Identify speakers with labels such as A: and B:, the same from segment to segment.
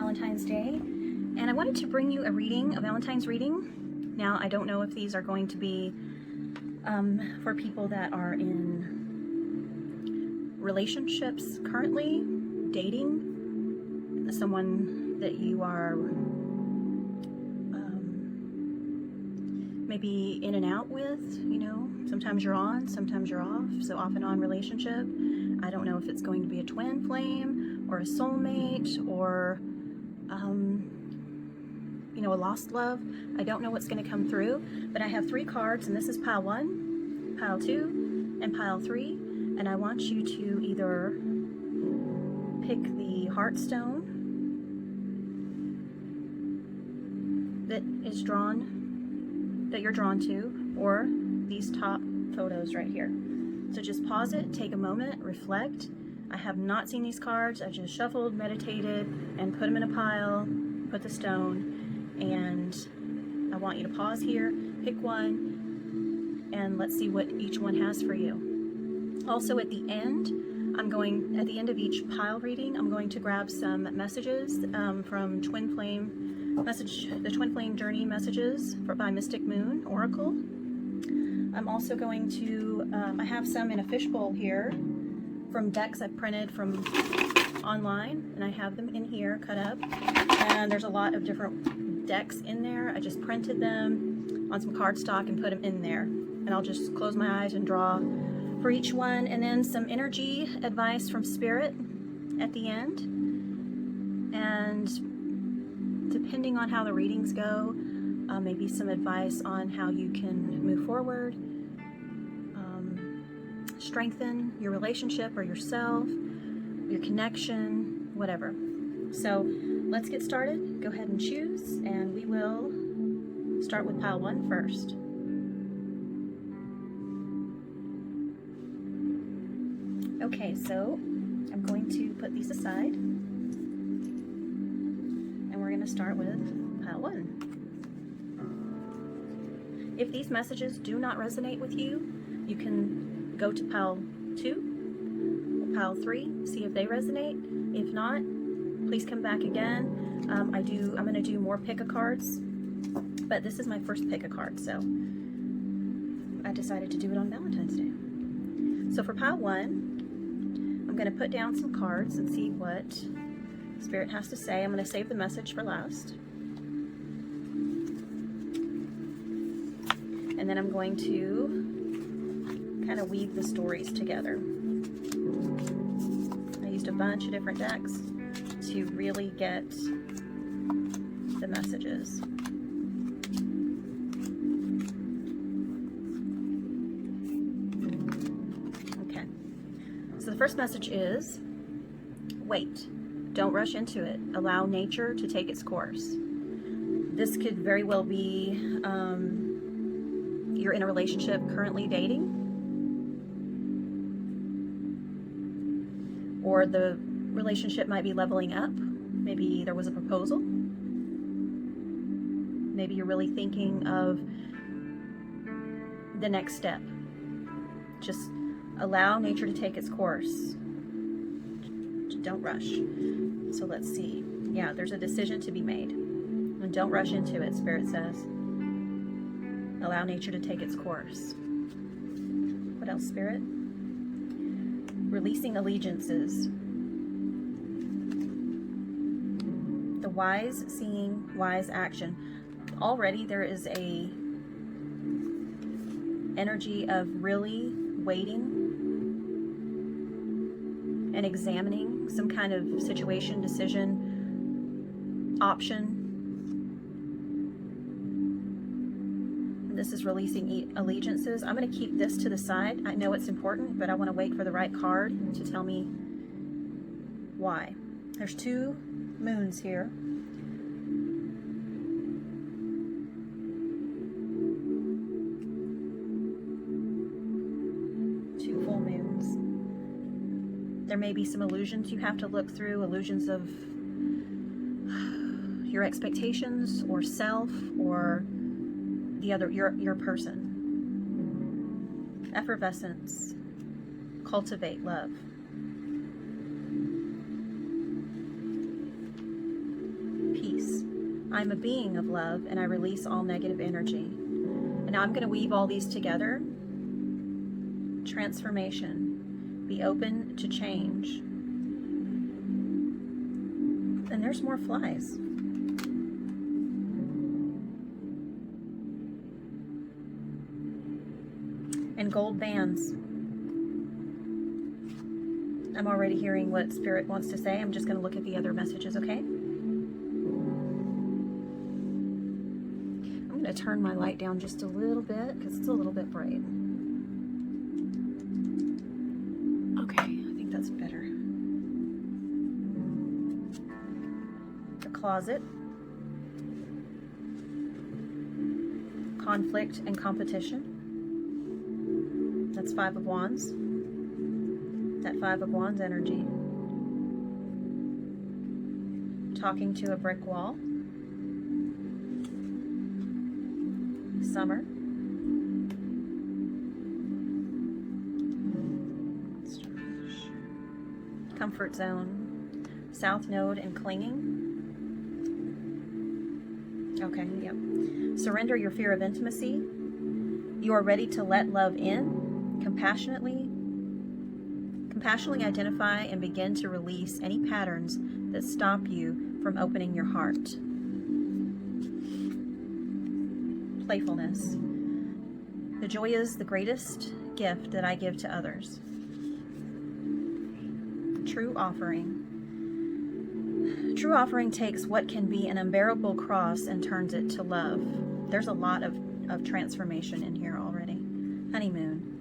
A: Valentine's Day, and I wanted to bring you a Valentine's reading. Now, I don't know if these are going to be for people that are in relationships currently, dating, someone that you are maybe in and out with, you know, sometimes you're on, sometimes you're off, so off and on relationship. I don't know if it's going to be a twin flame or a soulmate or, you know, a lost love. I don't know what's going to come through, but I have 3 cards, and this is pile 1, pile 2, and pile 3, and I want you to either pick the heartstone that is drawn, that you're drawn to, or these top photos right here. So just pause it, take a moment, reflect. I have not seen these cards. I just shuffled, meditated, and put them in a pile, put the stone, and I want you to pause here, pick one, and let's see what each one has for you. Also at the end, at the end of each pile reading, I'm going to grab some messages from Twin Flame the Twin Flame Journey messages by Mystic Moon Oracle. I'm also going to, I have some in a fishbowl here from decks I've printed from online, and I have them in here cut up, and there's a lot of different decks in there. I just printed them on some cardstock and put them in there, and I'll just close my eyes and draw for each one, and then some energy advice from Spirit at the end. And depending on how the readings go, maybe some advice on how you can move forward, strengthen your relationship or yourself, your connection, whatever. So let's get started. Go ahead and choose, and we will start with pile 1 first. Okay, so I'm going to put these aside, and we're going to start with pile 1. If these messages do not resonate with you, you can go to pile 2 or pile 3, see if they resonate. If not, please come back again. I'm going to do more pick a cards, but this is my first pick a card, so I decided to do it on Valentine's Day. So for pile 1, I'm going to put down some cards and see what Spirit has to say. I'm going to save the message for last. And then I'm going to kind of weave the stories together. I used a bunch of different decks to really get the messages. Okay. So the first message is, wait. Don't rush into it. Allow nature to take its course. This could very well be you're in a relationship currently dating, or the relationship might be leveling up. Maybe there was a proposal. Maybe you're really thinking of the next step. Just allow nature to take its course. Don't rush. So let's see. Yeah, there's a decision to be made. And don't rush into it, Spirit says. Allow nature to take its course. What else, Spirit? Releasing allegiances. The wise seeing, wise action. Already there is a energy of really waiting and examining some kind of situation, decision, option. This is releasing allegiances. I'm going to keep this to the side. I know it's important, but I want to wait for the right card to tell me why. There's 2 moons here. There may be some illusions you have to look through, illusions of your expectations or self or the other, your person. Effervescence. Cultivate love. I'm a being of love, and I release all negative energy. And now I'm going to weave all these together. Transformation. Be open to change. And there's more flies. And gold bands. I'm already hearing what Spirit wants to say. I'm just going to look at the other messages, okay? I'm going to turn my light down just a little bit because it's a little bit bright. Okay, I think that's better. The closet. Conflict and competition. That's 5 of Wands. That 5 of Wands energy. Talking to a brick wall. Summer. Comfort zone. South node and clinging. Okay, yep. Surrender your fear of intimacy. You are ready to let love in. Compassionately identify and begin to release any patterns that stop you from opening your heart. Playfulness. The joy is the greatest gift that I give to others. True offering. True offering takes what can be an unbearable cross and turns it to love. There's a lot of transformation in here already. Honeymoon.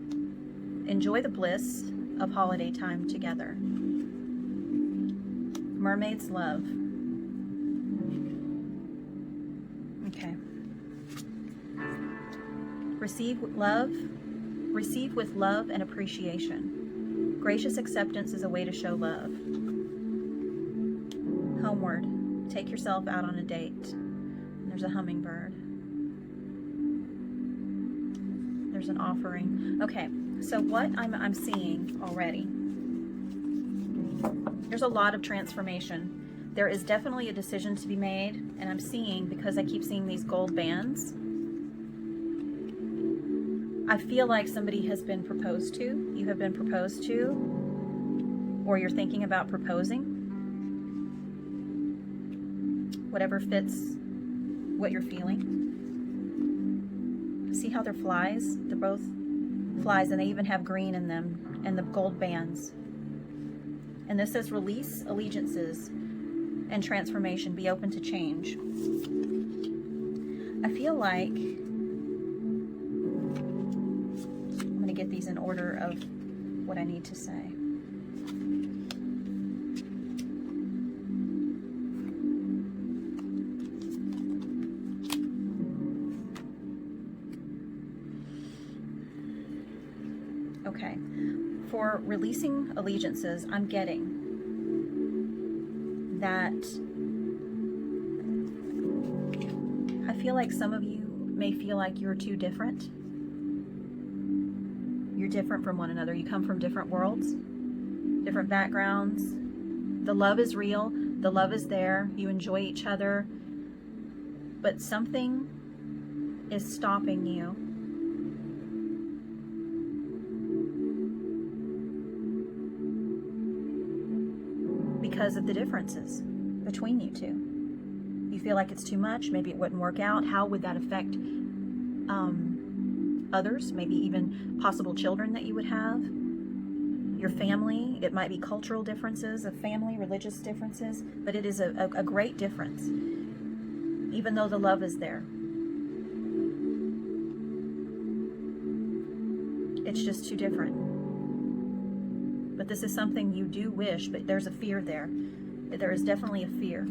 A: Enjoy the bliss of holiday time together. Mermaid's love. Okay. Receive with love and appreciation. Gracious acceptance is a way to show love. Homeward. Take yourself out on a date. And there's a hummingbird. There's an offering. Okay. So what I'm seeing already, there's a lot of transformation. There is definitely a decision to be made, and I'm seeing, because I keep seeing these gold bands, I feel like somebody has been proposed to. You have been proposed to, or you're thinking about proposing. Whatever fits what you're feeling. See how they're flies? They're both flies, and they even have green in them, and the gold bands. And this says release allegiances and transformation. Be open to change. I feel like I'm going to get these in order of what I need to say. Okay, for releasing allegiances, I'm getting that I feel like some of you may feel like you're too different. You're different from one another. You come from different worlds, different backgrounds. The love is real. The love is there. You enjoy each other. But something is stopping you. Because of the differences between you two. You feel like it's too much, maybe it wouldn't work out. How would that affect others, maybe even possible children that you would have? Your family, it might be cultural differences of family, religious differences, but it is a great difference, even though the love is there. It's just too different. But this is something you do wish, but there's a fear there. There is definitely a fear.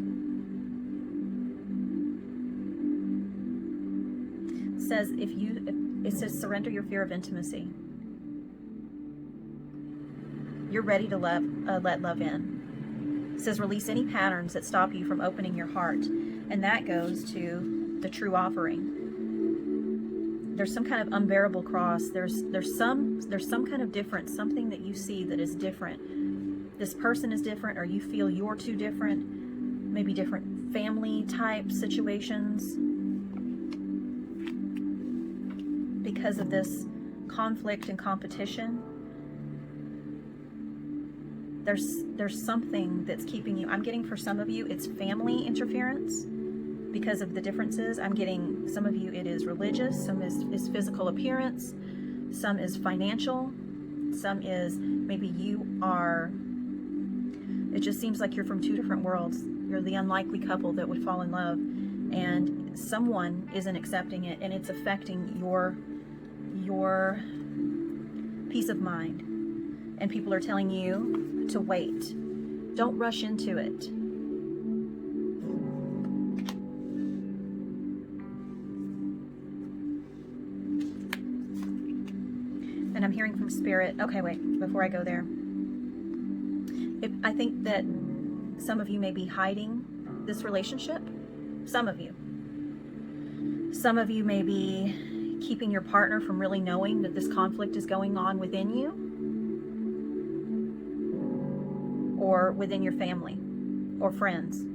A: It says surrender your fear of intimacy. You're ready to let love in. It says release any patterns that stop you from opening your heart, and that goes to the true offering. There's some kind of unbearable cross. There's some kind of difference, something that you see that is different. This person is different, or you feel you're too different, maybe different family type situations, because of this conflict and competition. There's something that's keeping you. I'm getting, for some of you, it's family interference because of the differences. I'm getting, some of you, it is religious, some is physical appearance, some is financial, some is maybe you are, it just seems like you're from two different worlds. You're the unlikely couple that would fall in love, and someone isn't accepting it, and it's affecting your peace of mind. And people are telling you to wait. Don't rush into it. And I'm hearing from Spirit. Okay, wait, before I go there. I think that some of you may be hiding this relationship. Some of you. Some of you may be keeping your partner from really knowing that this conflict is going on within you, or within your family or friends,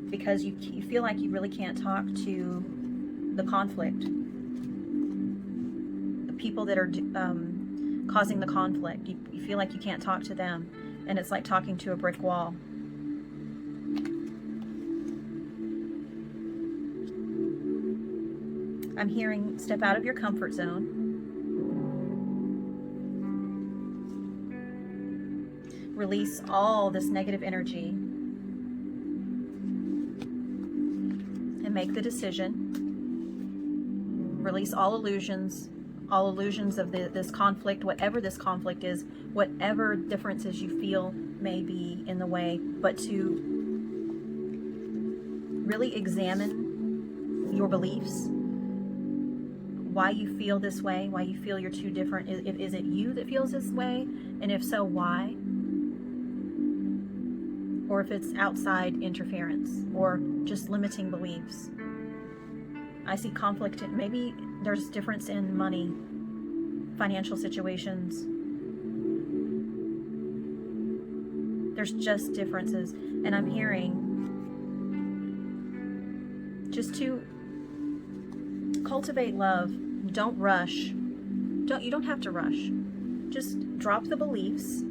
A: because you feel like you really can't talk to the conflict, the people that are causing the conflict. You feel like you can't talk to them, and it's like talking to a brick wall. I'm hearing, step out of your comfort zone. Release all this negative energy and make the decision. Release all illusions of this conflict, whatever this conflict is, whatever differences you feel may be in the way, but to really examine your beliefs, why you feel this way, why you feel you're too different. Is it you that feels this way? And if so, why? Or if it's outside interference or just limiting beliefs. I see conflict, maybe there's difference in money, financial situations. There's just differences. And I'm hearing just to cultivate love. Don't rush. You don't have to rush. Just drop the beliefs.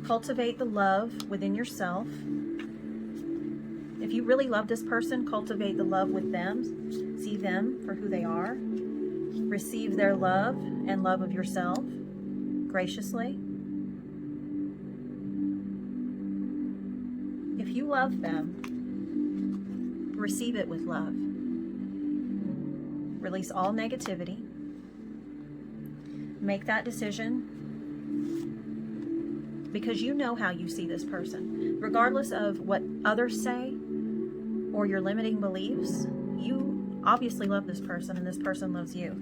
A: Cultivate the love within yourself. If you really love this person, cultivate the love with them. See them for who they are. Receive their love and love of yourself graciously. If you love them, receive it with love. Release all negativity. Make that decision, because you know how you see this person. Regardless of what others say or your limiting beliefs, you obviously love this person and this person loves you.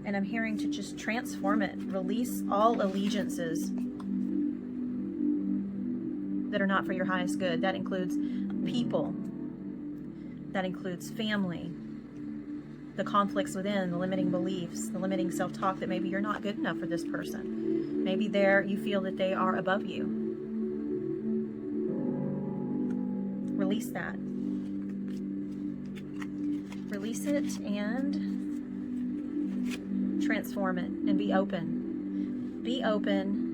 A: And I'm hearing to just transform it. Release all allegiances that are not for your highest good. That includes people. That includes family. The conflicts within, the limiting beliefs, the limiting self-talk that maybe you're not good enough for this person. Maybe you feel that they are above you. Release that. Release it and transform it and be open. Be open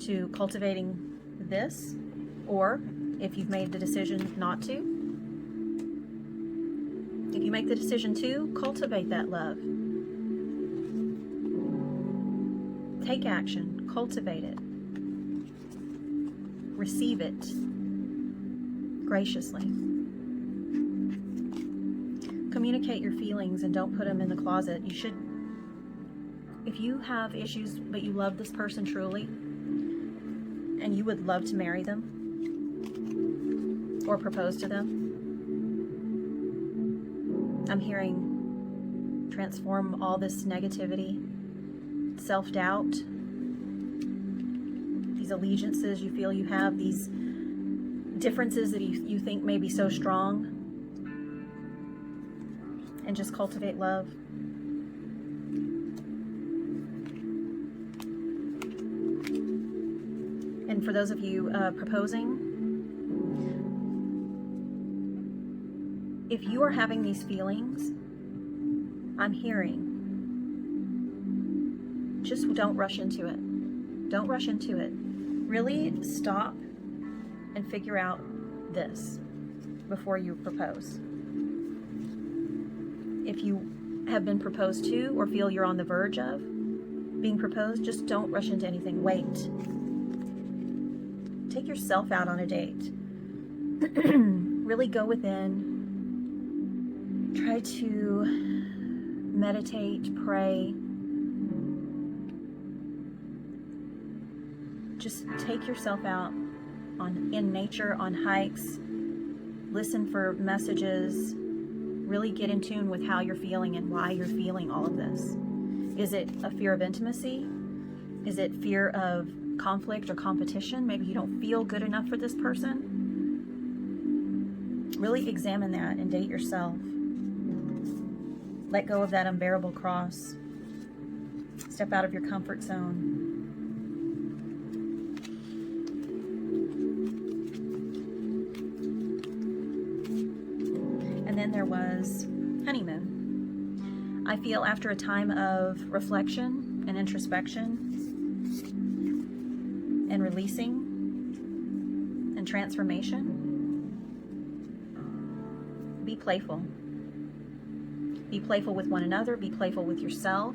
A: to cultivating this, or if you've made the decision not to, if you make the decision to, cultivate that love. Take action. Cultivate it. Receive it graciously. Communicate your feelings and don't put them in the closet. You should, if you have issues but you love this person truly and you would love to marry them or propose to them, I'm hearing transform all this negativity, self-doubt, these allegiances you feel you have, these differences that you think may be so strong, and just cultivate love. And for those of you proposing, if you are having these feelings, I'm hearing, just don't rush into it. Don't rush into it. Really stop and figure out this before you propose. If you have been proposed to or feel you're on the verge of being proposed, just don't rush into anything. Wait. Take yourself out on a date. Really go within. Try to meditate, pray. Just take yourself out in nature, on hikes. Listen for messages. Really get in tune with how you're feeling and why you're feeling all of this. Is it a fear of intimacy? Is it fear of conflict or competition? Maybe you don't feel good enough for this person. Really examine that and date yourself. Let go of that unbearable cross. Step out of your comfort zone. And then there was honeymoon. I feel after a time of reflection and introspection and releasing and transformation, be playful. Be playful with one another. Be playful with yourself.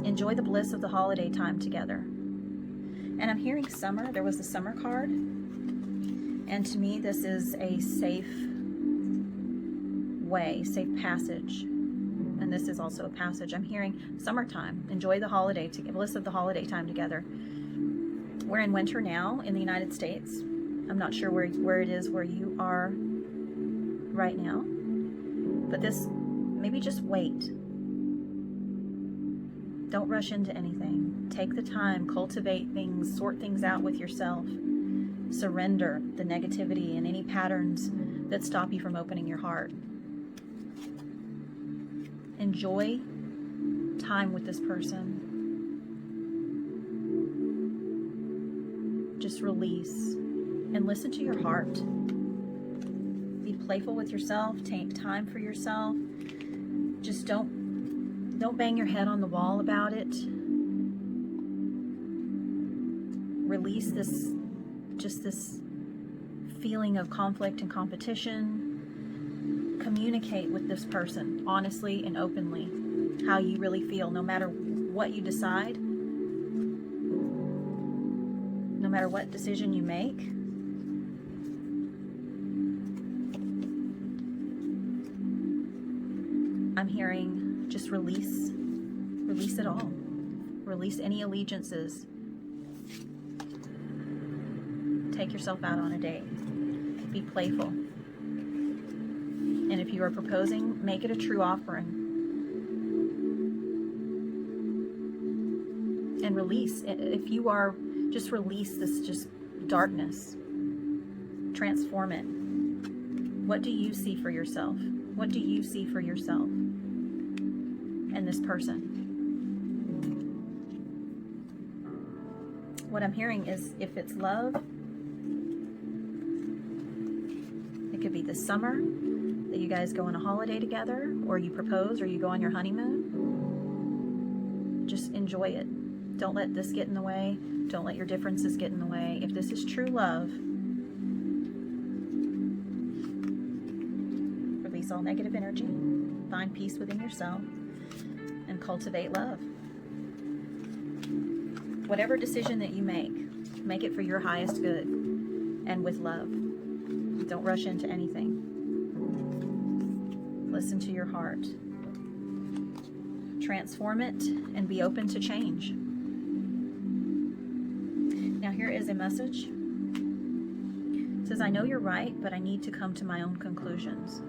A: Enjoy the bliss of the holiday time together. And I'm hearing summer. There was the summer card. And to me, this is a safe way, safe passage. And this is also a passage. I'm hearing summertime. Enjoy the holiday, bliss of the holiday time together. We're in winter now in the United States. I'm not sure where it is where you are right now. But this, maybe just wait. Don't rush into anything. Take the time, cultivate things, sort things out with yourself. Surrender the negativity and any patterns that stop you from opening your heart. Enjoy time with this person. Just release and listen to your heart. Be playful with yourself. Take time for yourself. Just don't bang your head on the wall about it. Release this feeling of conflict and competition. Communicate with this person honestly and openly how you really feel, no matter what you decide, no matter what decision you make. I'm hearing just release it all. Release any allegiances. Take yourself out on a date. Be playful. And if you are proposing, make it a true offering. And release. If you are, just release this just darkness. Transform it. What do you see for yourself? What do you see for yourself and this person? What I'm hearing is, if it's love, it could be this summer that you guys go on a holiday together, or you propose, or you go on your honeymoon. Just enjoy it. Don't let this get in the way. Don't let your differences get in the way. If this is true love, release all negative energy, find peace within yourself, and cultivate love. Whatever decision that you make it for your highest good and with love. Don't rush into anything. Listen to your heart. Transform it and be open to change. Now here is a message. It says, I know you're right, but I need to come to my own conclusions.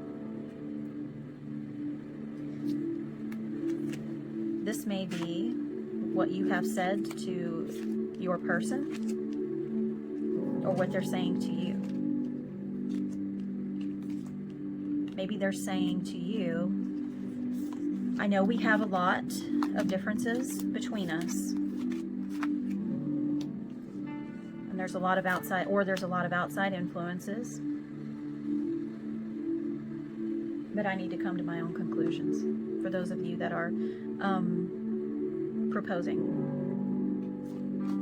A: This may be what you have said to your person, or what they're saying to you. Maybe they're saying to you, I know we have a lot of differences between us. And there's a lot of outside influences. But I need to come to my own conclusions. For those of you that are proposing.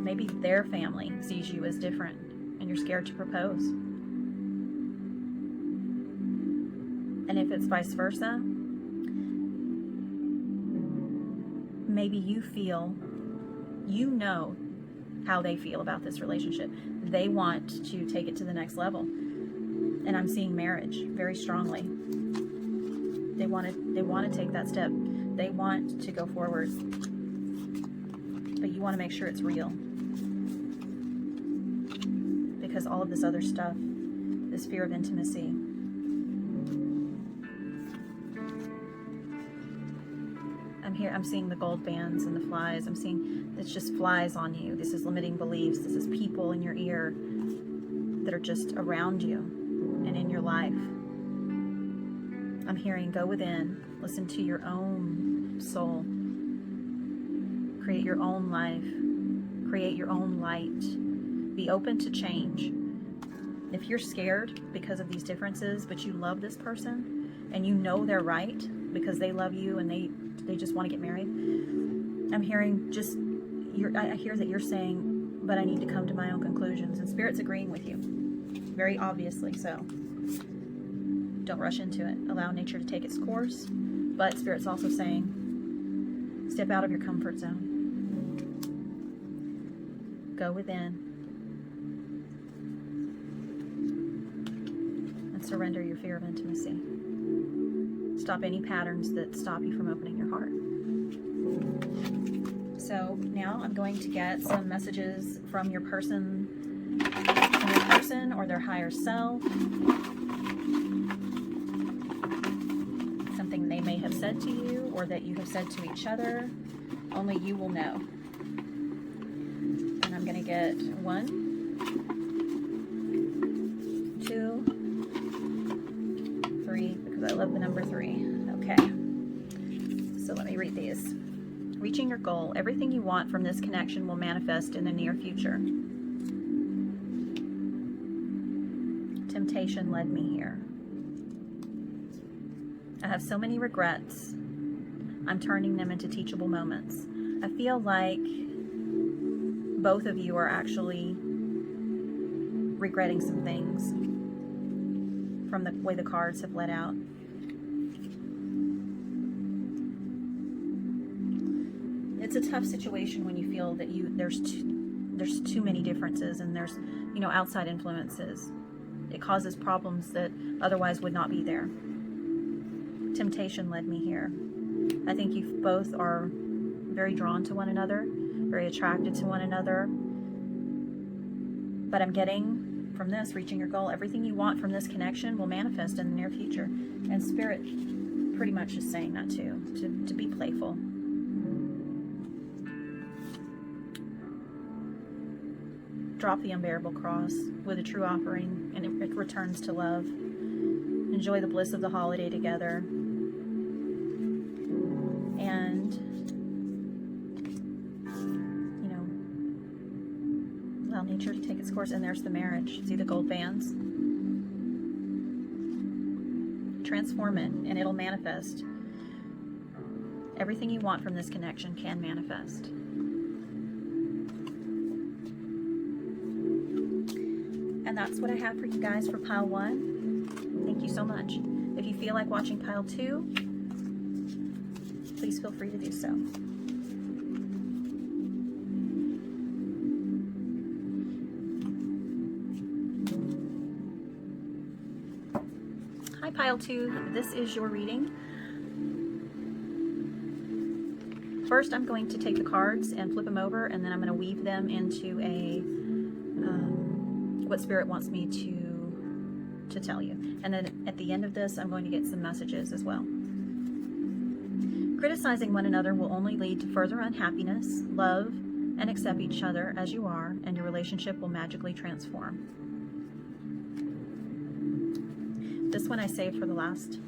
A: Maybe their family sees you as different and you're scared to propose. And if it's vice versa, maybe you feel, you know how they feel about this relationship. They want to take it to the next level. And I'm seeing marriage very strongly. They want to take that step. They want to go forward. But you want to make sure it's real. Because all of this other stuff, this fear of intimacy, I'm seeing the gold bands and the flies. I'm seeing it's just flies on you. This is limiting beliefs. This is people in your ear that are just around you and in your life. I'm hearing go within, listen to your own soul, create your own life, create your own light, be open to change. If you're scared because of these differences, but you love this person and you know they're right because they love you and they just want to get married, I'm hearing I hear that you're saying, but I need to come to my own conclusions, and Spirit's agreeing with you, very obviously so. Don't rush into it. Allow nature to take its course, but Spirit's also saying, step out of your comfort zone. Go within and surrender your fear of intimacy. Stop any patterns that stop you from opening your heart. So now I'm going to get some messages from your person or their higher self. Something they may have said to you or that you have said to each other. Only you will know. And I'm going to get 1, 2, 3, because I love the number 3. Okay. So let me read these. Reaching your goal. Everything you want from this connection will manifest in the near future. Temptation led me here. I have so many regrets. I'm turning them into teachable moments. I feel like both of you are actually regretting some things from the way the cards have led out. It's a tough situation when you feel that there's too many differences and there's outside influences. It causes problems that otherwise would not be there. Temptation led me here. I think you both are very drawn to one another, very attracted to one another. But I'm getting from this, reaching your goal, everything you want from this connection will manifest in the near future. And Spirit pretty much is saying that too, to be playful. Drop the unbearable cross with a true offering, and it returns to love. Enjoy the bliss of the holiday together. And, allow nature to take its course. And there's the marriage. See the gold bands? Transform it, and it'll manifest. Everything you want from this connection can manifest. And that's what I have for you guys for pile 1. Thank you so much. If you feel like watching pile 2, please feel free to do so. Hi pile 2, this is your reading. First I'm going to take the cards and flip them over, and then I'm going to weave them into a what Spirit wants me to tell you. And then at the end of this, I'm going to get some messages as well. Criticizing one another will only lead to further unhappiness. Love and accept each other as you are, and your relationship will magically transform. This one I saved for the last.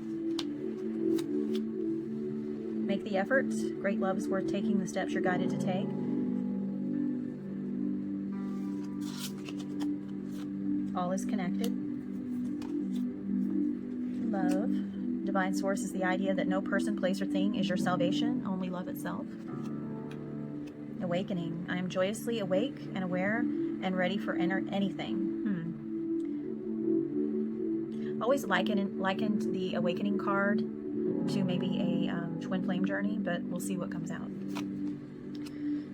A: Make the effort. Great love is worth taking the steps you're guided to take. All is connected. Love. Divine source is the idea that no person, place, or thing is your salvation, only love itself. Awakening. I am joyously awake and aware and ready for anything. Always likened the awakening card to maybe a twin flame journey, but we'll see what comes out.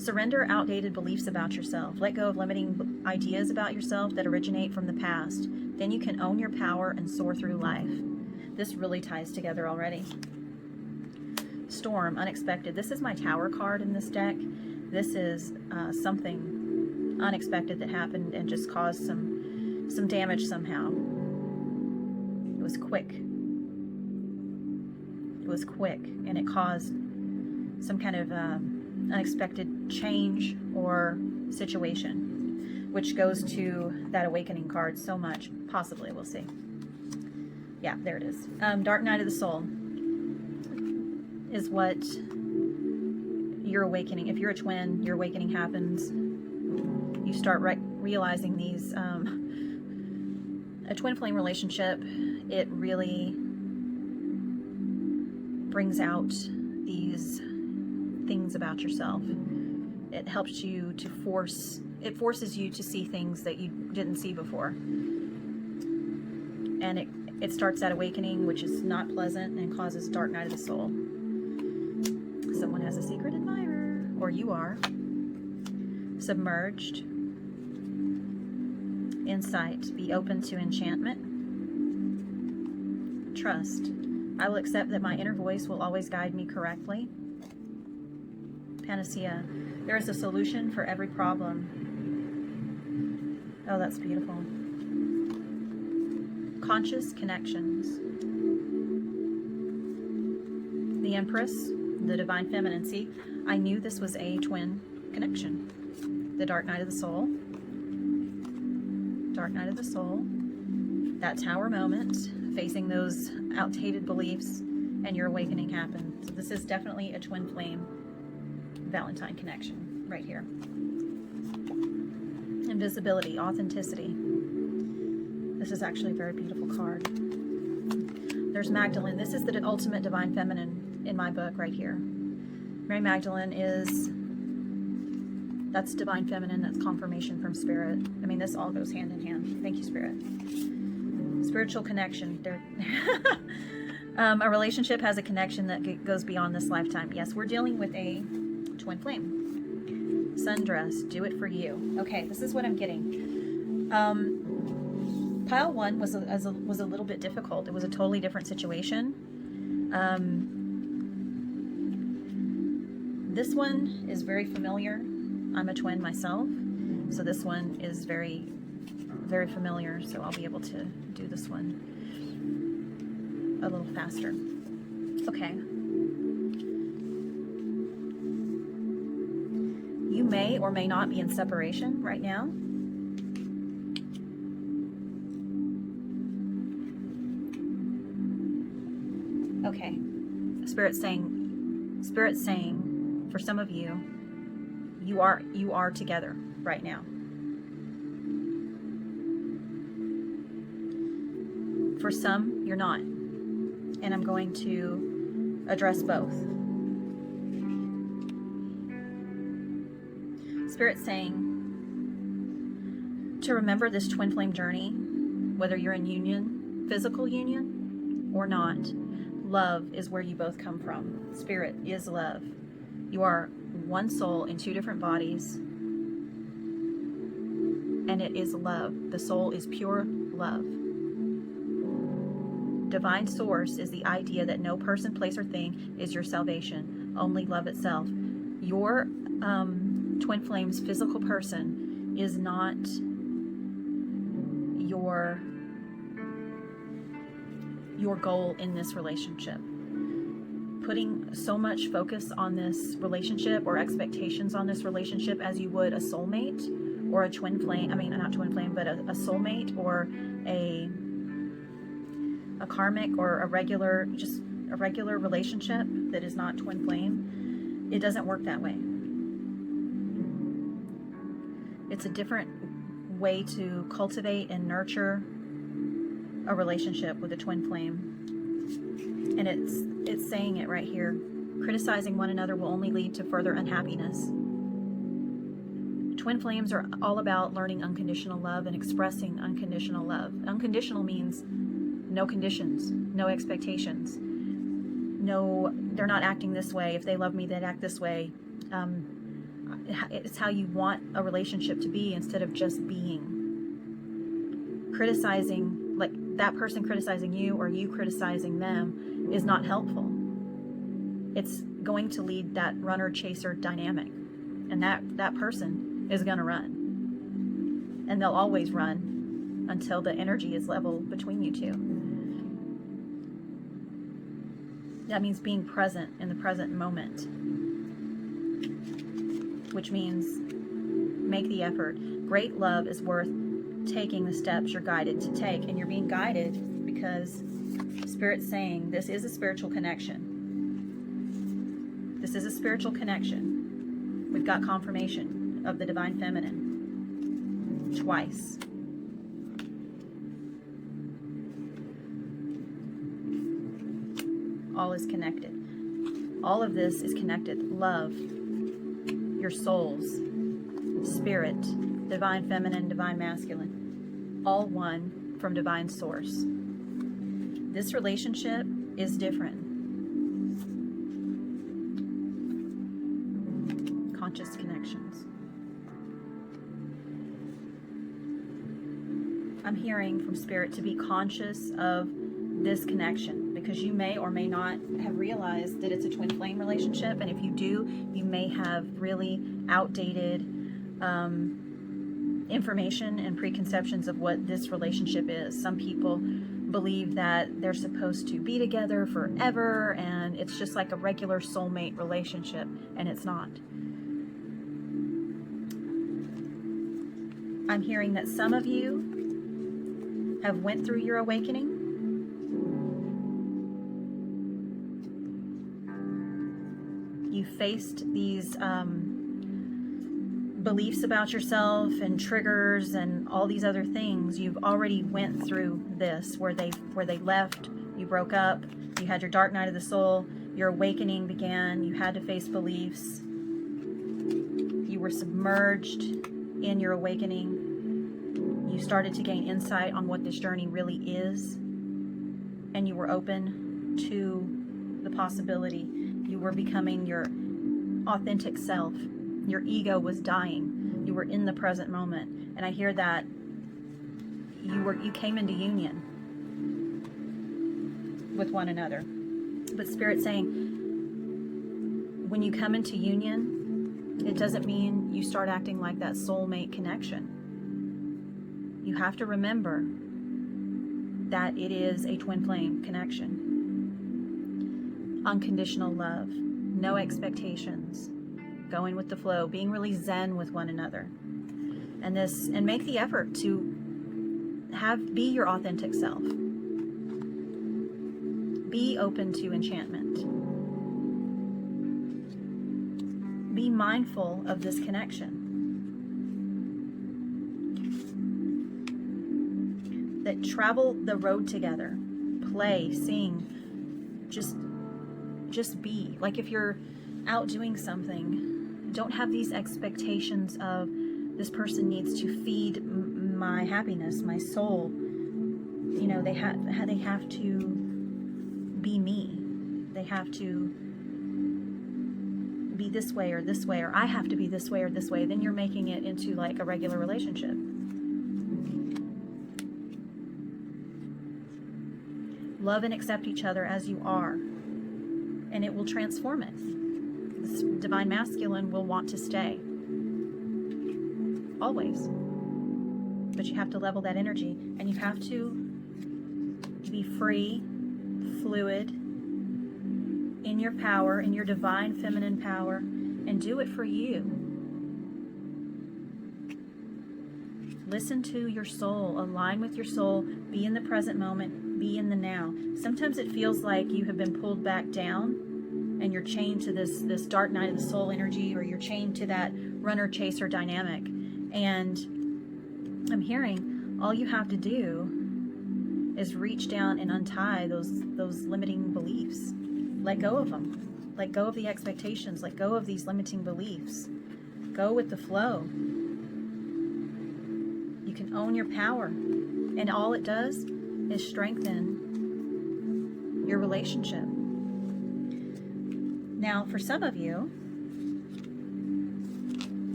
A: Surrender outdated beliefs about yourself. Let go of limiting ideas about yourself that originate from the past. Then you can own your power and soar through life. This really ties together already. Storm, unexpected. This is my Tower card in this deck. This is something unexpected that happened and just caused some damage somehow. It was quick. It was quick, and it caused some kind of unexpected change or situation, which goes to that awakening card so much. Possibly, we'll see. Yeah, there it is. Dark Night of the Soul is what your awakening. If you're a twin, your awakening happens. You start realizing these. A twin flame relationship, it really brings out these things about yourself. It helps you to it forces you to see things that you didn't see before. And it starts that awakening, which is not pleasant and causes Dark Night of the Soul. Someone has a secret admirer, or you are. Submerged. Insight. Be open to enchantment. Trust. I will accept that my inner voice will always guide me correctly. Panacea. There is a solution for every problem. Oh, that's beautiful. Conscious connections. The Empress, the Divine Feminine. See, I knew this was a twin connection. The Dark Night of the Soul. Dark Night of the Soul. That Tower moment, facing those outdated beliefs, and your awakening happened. So this is definitely a twin flame Valentine connection right here. Invisibility, authenticity. This is actually a very beautiful card. There's Magdalene. This is the ultimate Divine Feminine in my book right here. Mary Magdalene that's Divine Feminine. That's confirmation from Spirit. I mean, this all goes hand in hand. Thank you, Spirit. Spiritual connection. A relationship has a connection that goes beyond this lifetime. Yes, we're dealing with a twin flame. Sundress, do it for you. Okay, this is what I'm getting. Pile 1 was a little bit difficult. It was a totally different situation. This one is very familiar. I'm a twin myself, so this one is very, very familiar, so I'll be able to do this one a little faster. Okay. You may or may not be in separation right now. Okay. Spirit's saying, for some of you, you are together right now. For some, you're not. And I'm going to address both. Spirit's saying to remember this twin flame journey, whether you're in union, physical union, or not. Love is where you both come from. Spirit is love. You are one soul in two different bodies, and it is love. The soul is pure love. Divine source is the idea that no person, place, or thing is your salvation, only love itself. Your twin flame's physical person is not your goal in this relationship. Putting so much focus on this relationship or expectations on this relationship as you would a soulmate or a twin flame, I mean, not twin flame, but a soulmate or a karmic or a regular, just a regular relationship that is not twin flame, it doesn't work that way. It's a different way to cultivate and nurture a relationship with a twin flame. And it's saying it right here. Criticizing one another will only lead to further unhappiness. Twin flames are all about learning unconditional love and expressing unconditional love. Unconditional means no conditions, no expectations. No, they're not acting this way. If they love me, they'd act this way. It's how you want a relationship to be instead of just being. Criticizing, like that person criticizing you or you criticizing them, is not helpful. It's going to lead that runner-chaser dynamic. And that person is going to run. And they'll always run until the energy is level between you two. That means being present in the present moment, which means make the effort. Great love is worth taking the steps you're guided to take, and you're being guided because Spirit's saying this is a spiritual connection. This is a spiritual connection. We've got confirmation of the Divine Feminine twice. All is connected. All of this is connected. Love, your souls, spirit, Divine Feminine, Divine Masculine, all one from Divine Source. This relationship is different. Conscious connections. I'm hearing from Spirit to be conscious of this connection, because you may or may not have realized that it's a twin flame relationship, and if you do, you may have really outdated information and preconceptions of what this relationship is. Some people believe that they're supposed to be together forever, and it's just like a regular soulmate relationship, and it's not. I'm hearing that some of you have went through your awakening. You faced these beliefs about yourself and triggers and all these other things. You've already went through this, where they left, you broke up, you had your dark night of the soul, your awakening began, you had to face beliefs, you were submerged in your awakening, you started to gain insight on what this journey really is, and you were open to the possibility. You were becoming your authentic self. Your ego was dying. You were in the present moment. And I hear that you came into union with one another. But Spirit's saying, when you come into union, it doesn't mean you start acting like that soulmate connection. You have to remember that it is a twin flame connection. Unconditional love, no expectations, going with the flow, being really zen with one another, and make the effort to be your authentic self. Be open to enchantment. Be mindful of this connection. That travel the road together, play, sing, just be. Like if you're out doing something, don't have these expectations of this person needs to feed my happiness, my soul. You know, they have to be me. They have to be this way, or I have to be this way or this way. Then you're making it into like a regular relationship. Love and accept each other as you are, and it will transform it. This Divine Masculine will want to stay. Always. But you have to level that energy, and you have to be free, fluid, in your power, in your Divine Feminine power, and do it for you. Listen to your soul, align with your soul, be in the present moment, be in the now. Sometimes it feels like you have been pulled back down and you're chained to this dark night of the soul energy, or you're chained to that runner-chaser dynamic. And I'm hearing all you have to do is reach down and untie those limiting beliefs. Let go of them. Let go of the expectations. Let go of these limiting beliefs. Go with the flow. You can own your power. And all it does is strengthen your relationship. Now, for some of you,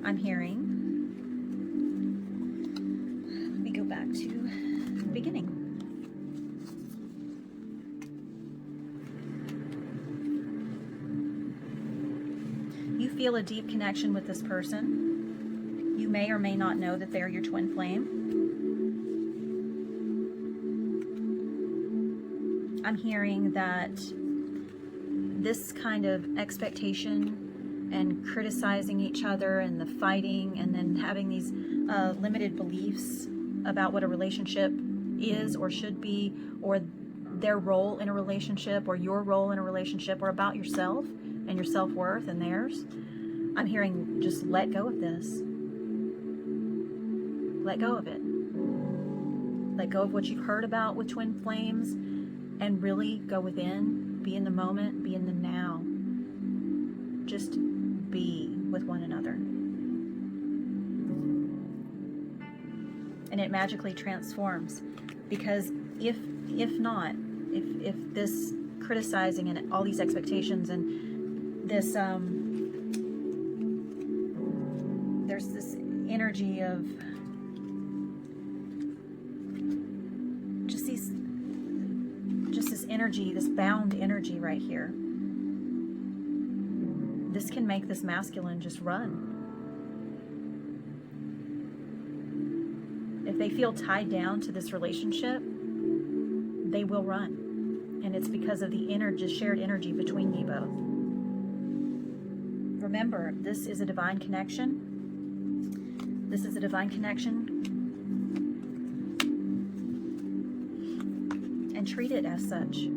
A: I'm hearing, let me go back to the beginning. You feel a deep connection with this person. You may or may not know that they're your twin flame. I'm hearing that this kind of expectation and criticizing each other and the fighting and then having these limited beliefs about what a relationship is or should be, or their role in a relationship, or your role in a relationship, or about yourself and your self-worth and theirs. I'm hearing, just let go of this. Let go of it. Let go of what you've heard about with twin flames and really go within. Be in the moment, be in the now. Just be with one another. And it magically transforms. Because if this criticizing and all these expectations and this, there's this energy of this energy, this bound energy right here. This can make this masculine just run. If they feel tied down to this relationship, they will run. And it's because of the shared energy between you both. Remember, this is a divine connection. This is a divine connection. And treat it as such.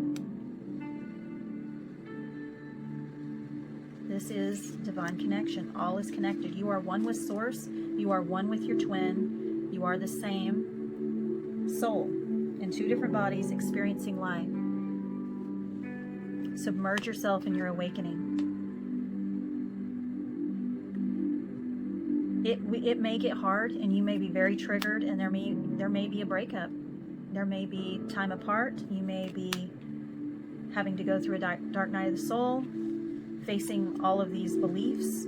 A: This is divine connection. All is connected. You are one with Source. You are one with your twin. You are the same soul in two different bodies experiencing life. Submerge yourself in your awakening. It may get hard, and you may be very triggered, and there may be a breakup. There may be time apart. You may be having to go through a dark night of the soul, facing all of these beliefs.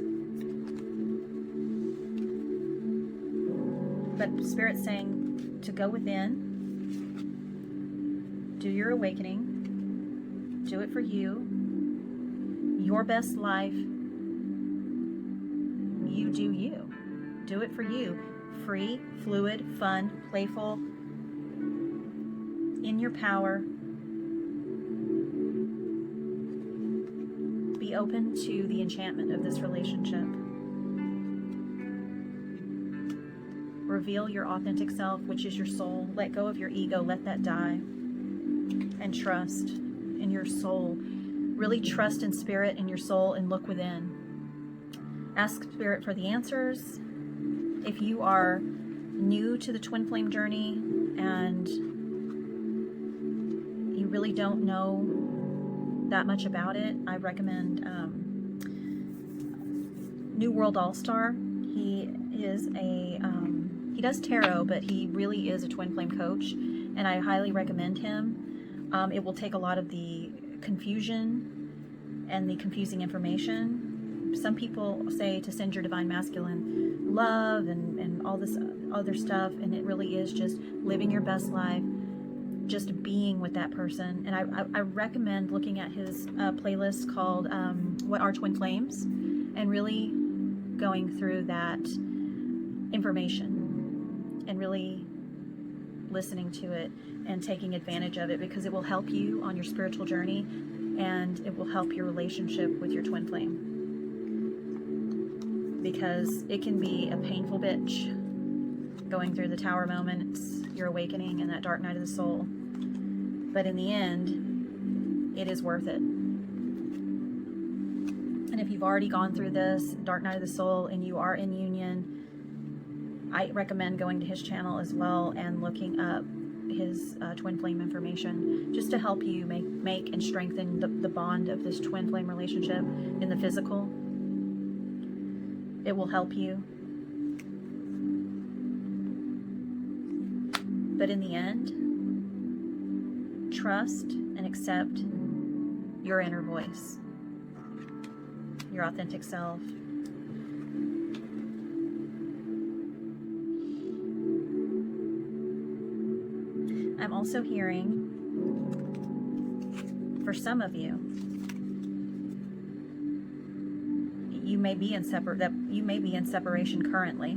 A: But Spirit's saying to go within, do your awakening, do it for you, your best life. You do you. Do it for you. Free, fluid, fun, playful, in your power. Be open to the enchantment of this relationship. Reveal your authentic self, which is your soul. Let go of your ego. Let that die. And trust in your soul. Really trust in Spirit and your soul and look within. Ask Spirit for the answers. If you are new to the twin flame journey and you really don't know that much about it, I recommend New World All-Star. He is he does tarot, but he really is a twin flame coach, and I highly recommend him. It will take a lot of the confusion and the confusing information. Some people say to send your divine masculine love and all this other stuff, and it really is just living your best life, just being with that person. And I recommend looking at his playlist called What Are Twin Flames, and really going through that information and really listening to it and taking advantage of it, because it will help you on your spiritual journey, and it will help your relationship with your twin flame, because it can be a painful bitch going through the tower moments, your awakening and that dark night of the soul. But in the end, it is worth it. And if you've already gone through this dark night of the soul and you are in union, I recommend going to his channel as well and looking up his twin flame information, just to help you make and strengthen the bond of this twin flame relationship in the physical. It will help you. But in the end, trust and accept your inner voice, your authentic self. I'm also hearing, for some of you, you may be in separation currently.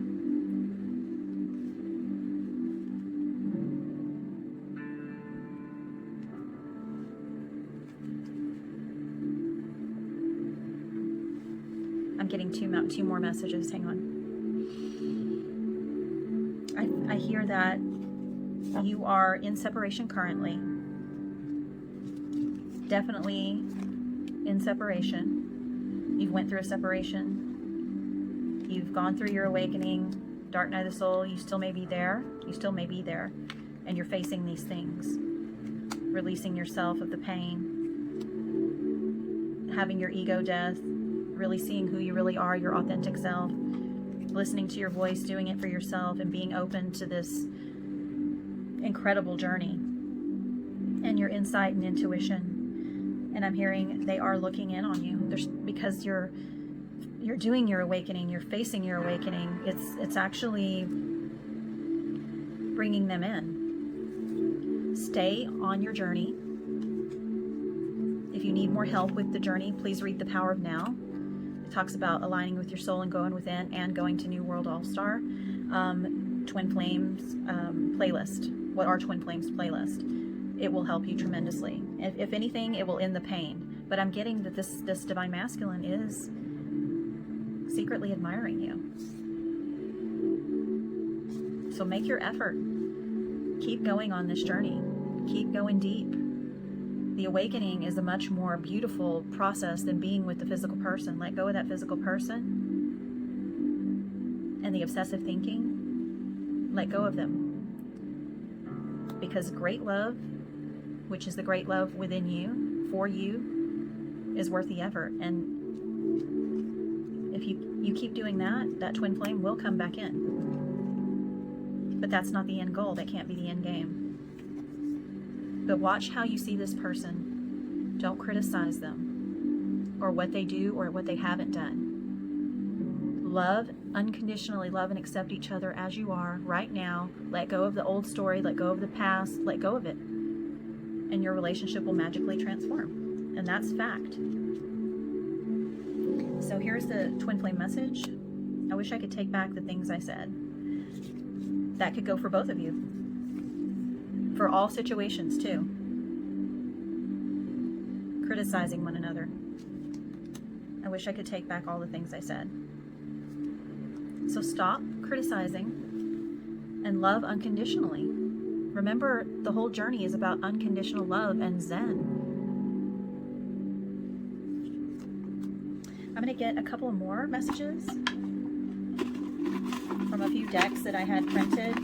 A: I'm getting two more messages. Hang on. I hear that you are in separation currently. Definitely in separation. You've went through a separation. You've gone through your awakening, dark night of the soul. You still may be there. You still may be there. And you're facing these things. Releasing yourself of the pain. Having your ego death. Really seeing who you really are, your authentic self. Listening to your voice, doing it for yourself, and being open to this incredible journey and your insight and intuition. And I'm hearing they are looking in on you. Because you're doing your awakening, you're facing your awakening. It's actually bringing them in. Stay on your journey. If you need more help with the journey, please read The Power of Now. It talks about aligning with your soul and going within, and going to New World All-Star. Twin Flames playlist. What are Twin Flames playlist? It will help you tremendously. If anything, it will end the pain. But I'm getting that this divine masculine is secretly admiring you. So make your effort. Keep going on this journey. Keep going deep. The awakening is a much more beautiful process than being with the physical person. Let go of that physical person and the obsessive thinking. Let go of them. Because great love, which is the great love within you, for you, is worth the effort. And if you keep doing that, that twin flame will come back in. But that's not the end goal. That can't be the end game. But watch how you see this person. Don't criticize them, or what they do, or what they haven't done. Love, unconditionally love and accept each other as you are right now. Let go of the old story, let go of the past, let go of it. And your relationship will magically transform. And that's fact. So here's the twin flame message. I wish I could take back the things I said. That could go for both of you. For all situations too. Criticizing one another. I wish I could take back all the things I said. So stop criticizing and love unconditionally. Remember, the whole journey is about unconditional love and Zen. I'm going to get a couple more messages from a few decks that I had printed.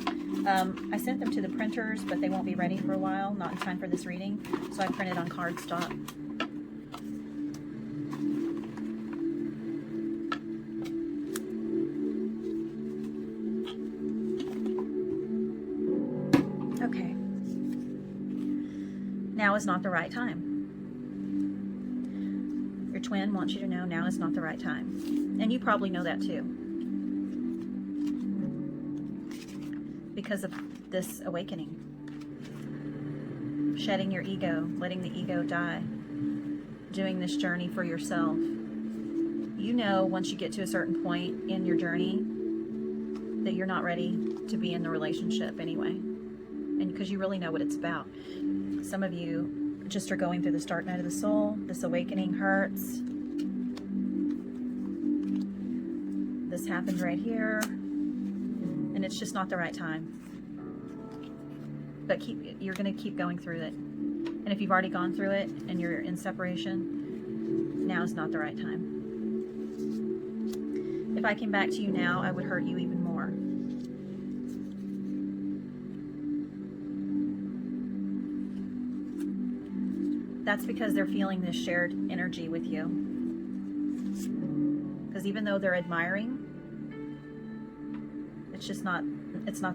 A: I sent them to the printers, but they won't be ready for a while, not in time for this reading, so I printed on cardstock. Okay. Now is not the right time. Your twin wants you to know now is not the right time. And you probably know that too. Because of this awakening. Shedding your ego, letting the ego die, doing this journey for yourself. You know, once you get to a certain point in your journey, that you're not ready to be in the relationship anyway. And because you really know what it's about. Some of you just are going through this dark night of the soul. This awakening hurts. This happened right here. And it's just not the right time. But you're going to keep going through it. And if you've already gone through it and you're in separation, now is not the right time. If I came back to you now, I would hurt you even more. That's because they're feeling this shared energy with you. Because even though they're admiring, it's not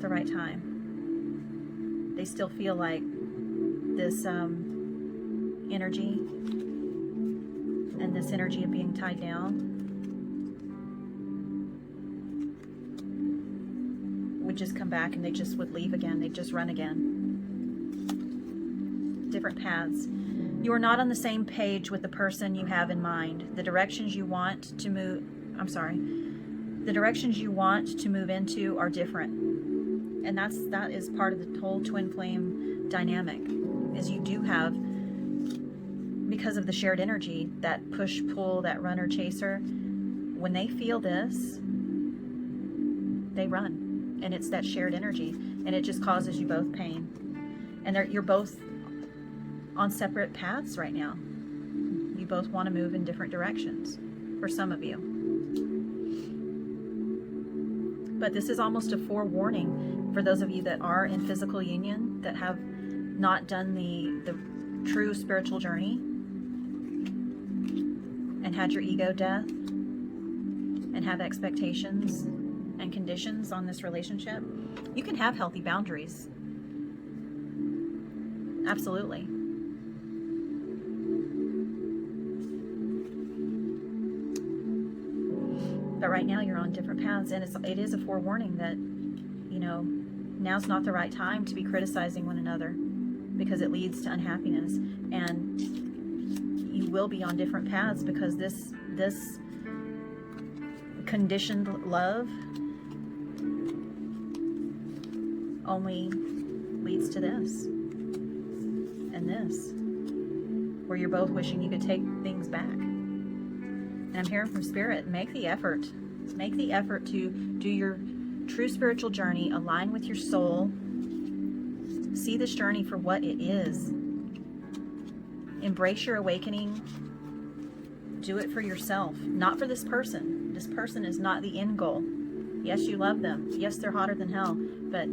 A: the right time. They still feel like this energy and this energy of being tied down would just come back, and they just would leave again. They'd just run again. Different paths. You are not on the same page with the person you have in mind. The directions you want to move, the directions you want to move into are different. And that is part of the whole twin flame dynamic, is you do have, because of the shared energy, that push pull, that runner chaser. When they feel this, they run, and it's that shared energy, and it just causes you both pain. And you're both on separate paths right now. You both want to move in different directions, for some of you. But this is almost a forewarning for those of you that are in physical union, that have not done the true spiritual journey and had your ego death and have expectations and conditions on this relationship. You can have healthy boundaries. Absolutely. But right now you're on different paths, and it is a forewarning that, now's not the right time to be criticizing one another, because it leads to unhappiness, and you will be on different paths, because this conditioned love only leads to this and this, where you're both wishing you could take things back. And I'm hearing from Spirit, make the effort to do your true spiritual journey, align with your soul, see this journey for what it is, embrace your awakening, do it for yourself, not for this person. This person is not the end goal. Yes, you love them. Yes, they're hotter than hell, but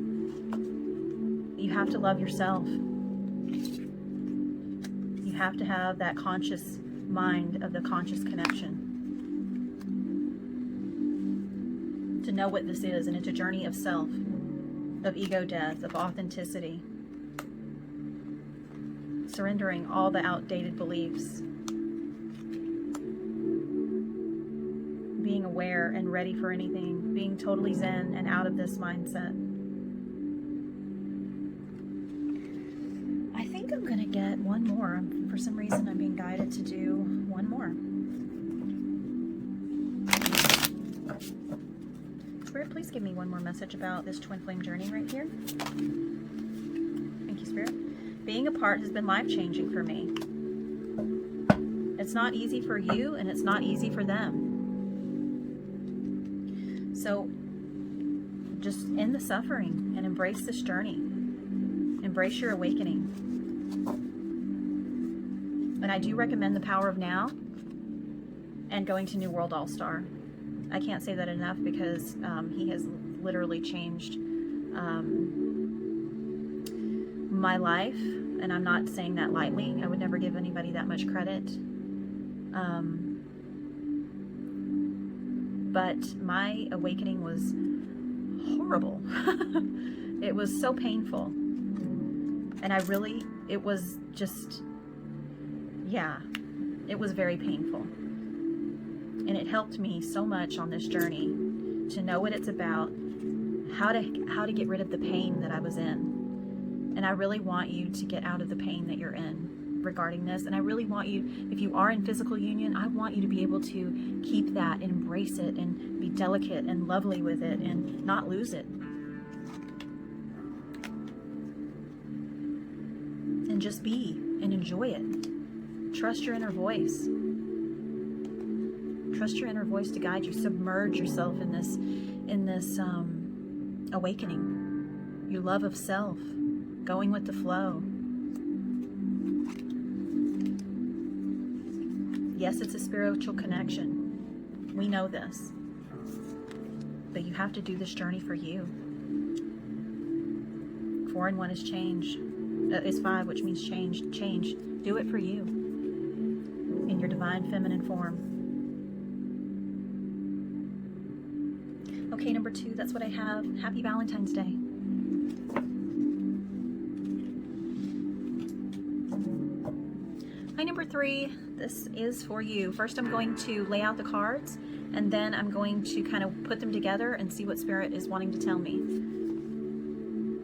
A: you have to love yourself. You have to have that conscious mind of the conscious connection to know what this is. And it's a journey of self, of ego death, of authenticity, surrendering all the outdated beliefs, being aware and ready for anything, being totally zen and out of this mindset. I think I'm going to get one more. For some reason, I'm being guided to do one more. Spirit, please give me one more message about this twin flame journey right here. Thank you, Spirit. Being apart has been life-changing for me. It's not easy for you, and it's not easy for them. So just end the suffering and embrace this journey. Embrace your awakening. And I do recommend The Power of Now and going to New World All-Star. I can't say that enough, because he has literally changed my life, and I'm not saying that lightly. I would never give anybody that much credit. But my awakening was horrible. It was so painful. And it was just, it was very painful. And it helped me so much on this journey to know what it's about, how to get rid of the pain that I was in. And I really want you to get out of the pain that you're in regarding this. And I really want you, if you are in physical union, I want you to be able to keep that and embrace it and be delicate and lovely with it and not lose it. And just be and enjoy it. Trust your inner voice. Trust your inner voice to guide you. Submerge yourself in this awakening, your love of self, going with the flow. Yes, it's a spiritual connection. We know this. But you have to do this journey for you. 4 and 1 is change. Is 5, which means change. Change. Do it for you. In your divine feminine form. Okay, number 2, that's what I have. Happy Valentine's Day. Hi, number 3, this is for you. First, I'm going to lay out the cards, and then I'm going to kind of put them together and see what Spirit is wanting to tell me.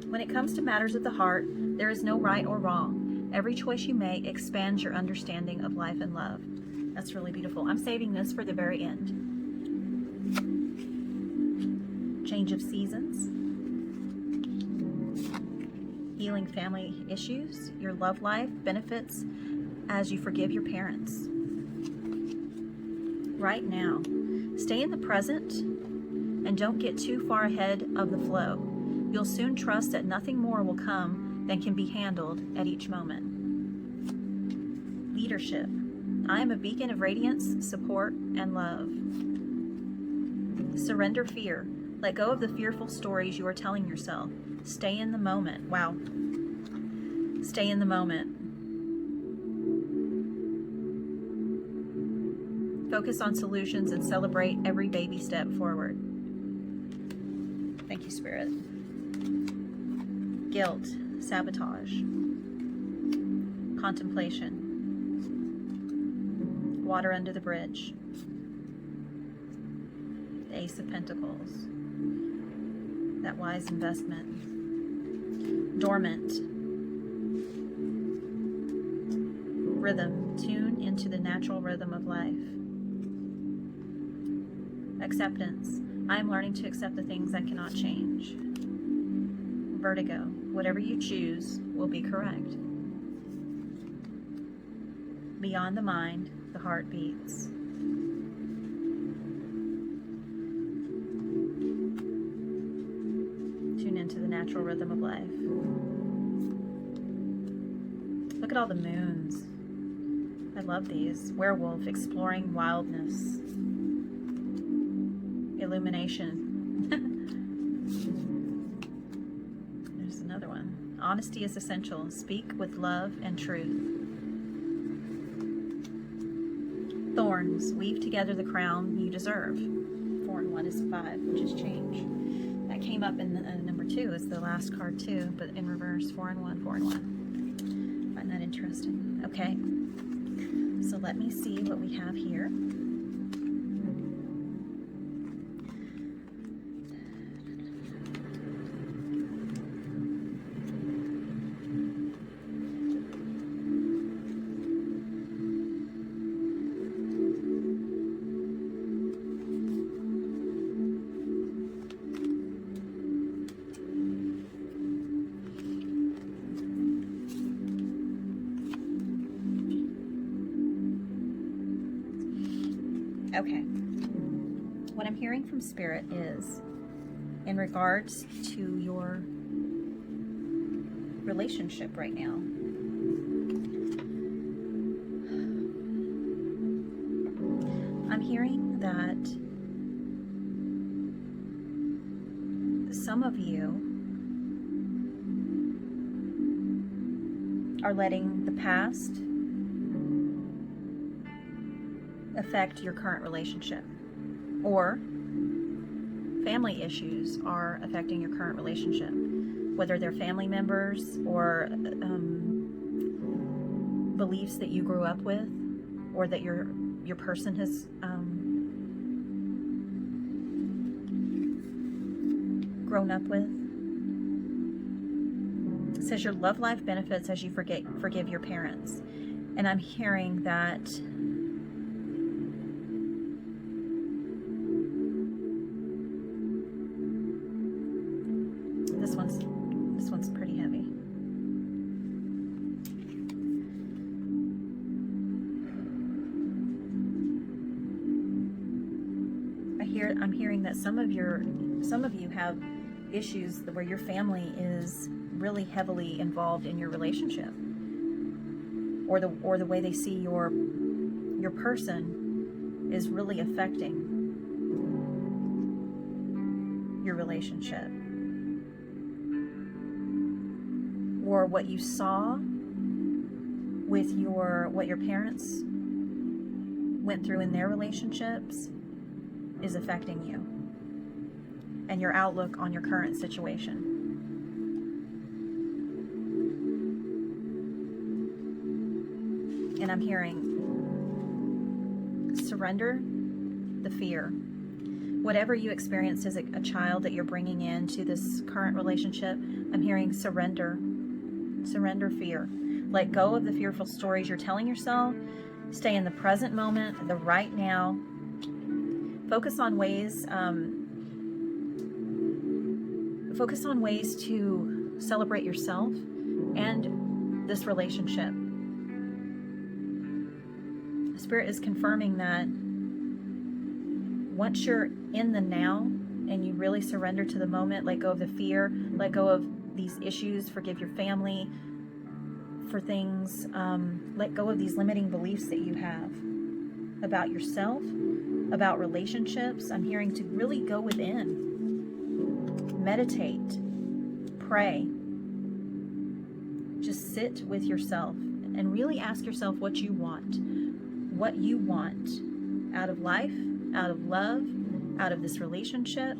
A: When it comes to matters of the heart, there is no right or wrong. Every choice you make expands your understanding of life and love. That's really beautiful. I'm saving this for the very end. Change of seasons. Healing family issues. Your love life benefits as you forgive your parents. Right now, stay in the present and don't get too far ahead of the flow. You'll soon trust that nothing more will come than can be handled at each moment. Leadership. I am a beacon of radiance, support, and love. Surrender fear. Let go of the fearful stories you are telling yourself. Stay in the moment. Wow. Stay in the moment. Focus on solutions and celebrate every baby step forward. Thank you, Spirit. Guilt, sabotage, contemplation, water under the bridge, the Ace of Pentacles, that wise investment, dormant, rhythm, tune into the natural rhythm of life. Acceptance. I am learning to accept the things I cannot change. Vertigo. Whatever you choose will be correct. Beyond the mind, the heart beats. Tune into the natural rhythm of life. Look at all the moons. I love these. Werewolf, exploring wildness. Illumination. There's another one. Honesty is essential. Speak with love and truth. Thorns. Weave together the crown you deserve. 4 and 1 is 5, which is change. That came up in number 2 is the last card too, but in reverse. 4 and 1, 4 and 1. Find that interesting. Okay. So let me see what we have here. Okay, what I'm hearing from Spirit is in regards to your relationship right now. I'm hearing that some of you are letting the past affect your current relationship, or family issues are affecting your current relationship, whether they're family members or beliefs that you grew up with, or that your person has grown up with. It says your love life benefits as you forgive your parents, and I'm hearing that this one's pretty heavy. I'm hearing that some of you have issues where your family is really heavily involved in your relationship, or the way they see your person is really affecting your relationship, or what you saw with what your parents went through in their relationships is affecting you and your outlook on your current situation. And I'm hearing surrender the fear. Whatever you experienced as a child that you're bringing into this current relationship, I'm hearing surrender fear. Let go of the fearful stories you're telling yourself. Stay in the present moment, the right now. Focus on ways to celebrate yourself and this relationship. Spirit is confirming that once you're in the now and you really surrender to the moment, let go of the fear, let go of these issues, forgive your family for things, let go of these limiting beliefs that you have about yourself, about relationships. I'm hearing to really go within, meditate, pray, just sit with yourself and really ask yourself what you want out of life, out of love, out of this relationship.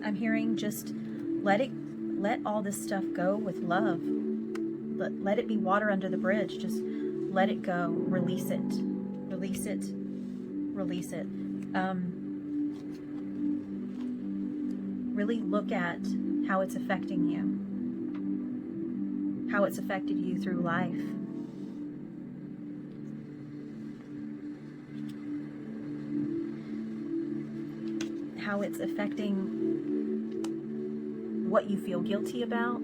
A: I'm hearing just let all this stuff go with love. Let it be water under the bridge. Just let it go. Release it. Release it. Release it. Really look at how it's affecting you. How it's affected you through life. How it's affecting what you feel guilty about,